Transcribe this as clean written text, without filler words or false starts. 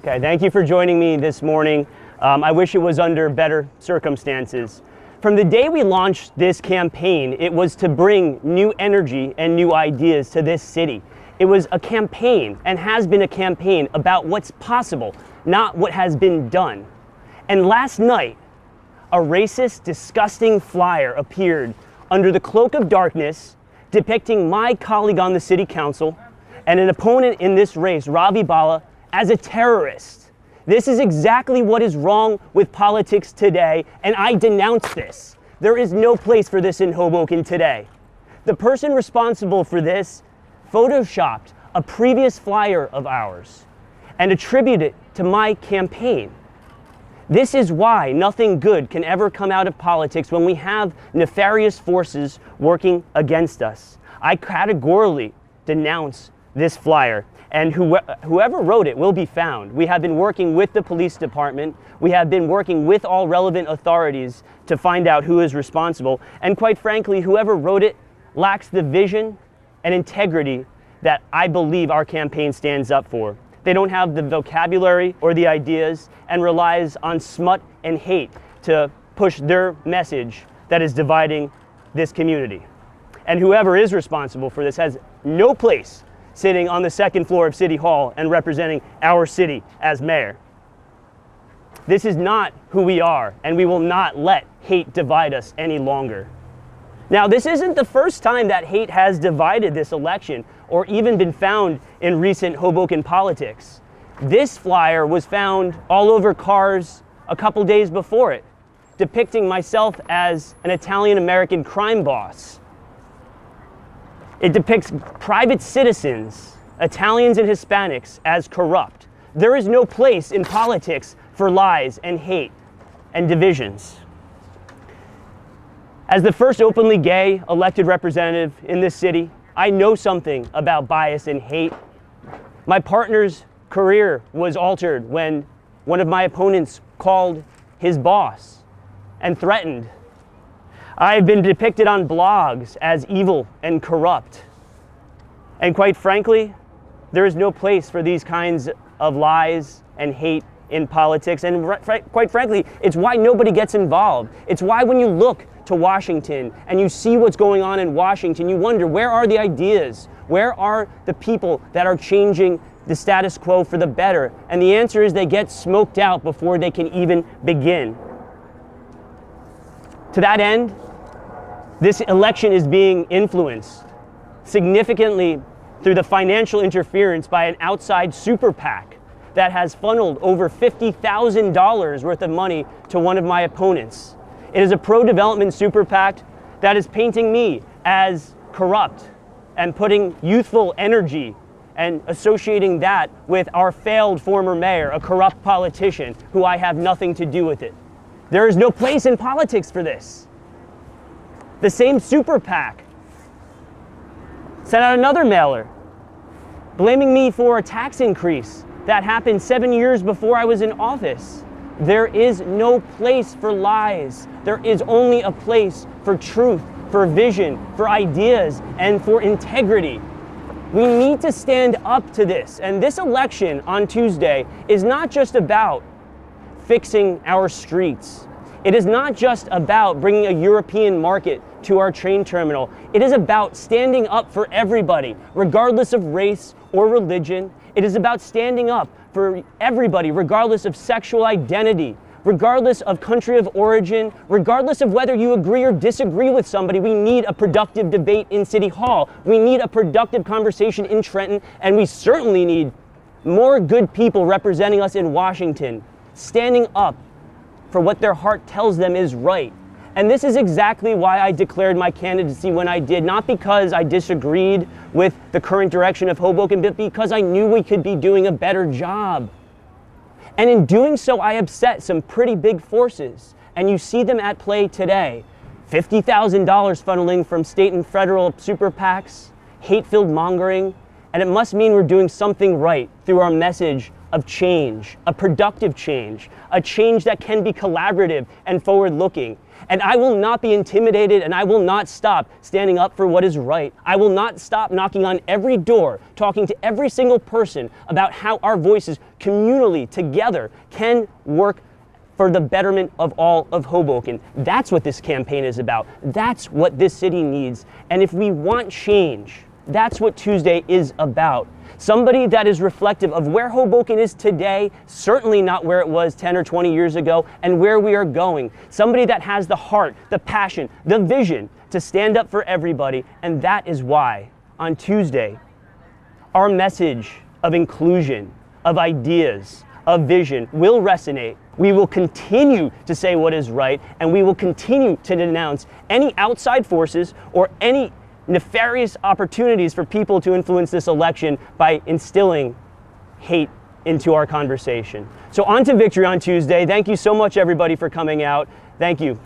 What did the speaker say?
Okay, thank you for joining me this morning. I wish it was under better circumstances. From the day we launched this campaign, it was to bring new energy and new ideas to this city. It was a campaign, and has been a campaign, about what's possible, not what has been done. And last night, a racist, disgusting flyer appeared under the cloak of darkness, depicting my colleague on the city council and an opponent in this race, Ravi Bhalla, as a terrorist. This is exactly what is wrong with politics today, and I denounce this. There is no place for this in Hoboken today. The person responsible for this photoshopped a previous flyer of ours and attributed it to my campaign. This is why nothing good can ever come out of politics when we have nefarious forces working against us. I categorically denounce this flyer, and whoever wrote it will be found. We have been working with the police department. We have been working with all relevant authorities to find out who is responsible. And quite frankly, whoever wrote it lacks the vision and integrity that I believe our campaign stands up for. They don't have the vocabulary or the ideas, and relies on smut and hate to push their message that is dividing this community. And whoever is responsible for this has no place sitting on the second floor of City Hall and representing our city as mayor. This is not who we are, and we will not let hate divide us any longer. Now, this isn't the first time that hate has divided this election or even been found in recent Hoboken politics. This flyer was found all over cars a couple days before it, depicting myself as an Italian-American crime boss. It depicts private citizens, Italians and Hispanics, as corrupt. There is no place in politics for lies and hate and divisions. As the first openly gay elected representative in this city, I know something about bias and hate. My partner's career was altered when one of my opponents called his boss and threatened. I've been depicted on blogs as evil and corrupt. And quite frankly, there is no place for these kinds of lies and hate in politics. And quite frankly, it's why nobody gets involved. It's why when you look to Washington and you see what's going on in Washington, you wonder, where are the ideas? Where are the people that are changing the status quo for the better? And the answer is they get smoked out before they can even begin. To that end, this election is being influenced significantly through the financial interference by an outside super PAC that has funneled over $50,000 worth of money to one of my opponents. It is a pro-development super PAC that is painting me as corrupt and putting youthful energy and associating that with our failed former mayor, a corrupt politician who I have nothing to do with it. There is no place in politics for this. The same super PAC sent out another mailer blaming me for a tax increase that happened 7 years before I was in office. There is no place for lies. There is only a place for truth, for vision, for ideas, and for integrity. We need to stand up to this. And this election on Tuesday is not just about fixing our streets. It is not just about bringing a European market to our train terminal. It is about standing up for everybody, regardless of race or religion. It is about standing up for everybody, regardless of sexual identity, regardless of country of origin, regardless of whether you agree or disagree with somebody. We need a productive debate in City Hall. We need a productive conversation in Trenton, and we certainly need more good people representing us in Washington, standing up for what their heart tells them is right. And this is exactly why I declared my candidacy when I did, not because I disagreed with the current direction of Hoboken, but because I knew we could be doing a better job. And in doing so, I upset some pretty big forces, and you see them at play today. $50,000 funneling from state and federal super PACs, hate-filled mongering, and it must mean we're doing something right through our message of change, a productive change, a change that can be collaborative and forward-looking. And I will not be intimidated, and I will not stop standing up for what is right. I will not stop knocking on every door, talking to every single person about how our voices communally together can work for the betterment of all of Hoboken. That's what this campaign is about. That's what this city needs. And if we want change, that's what Tuesday is about. Somebody that is reflective of where Hoboken is today, certainly not where it was 10 or 20 years ago, and where we are going. Somebody that has the heart, the passion, the vision to stand up for everybody. And that is why on Tuesday, our message of inclusion, of ideas, of vision will resonate. We will continue to say what is right, and we will continue to denounce any outside forces or any nefarious opportunities for people to influence this election by instilling hate into our conversation. So on to victory on Tuesday. Thank you so much, everybody, for coming out. Thank you.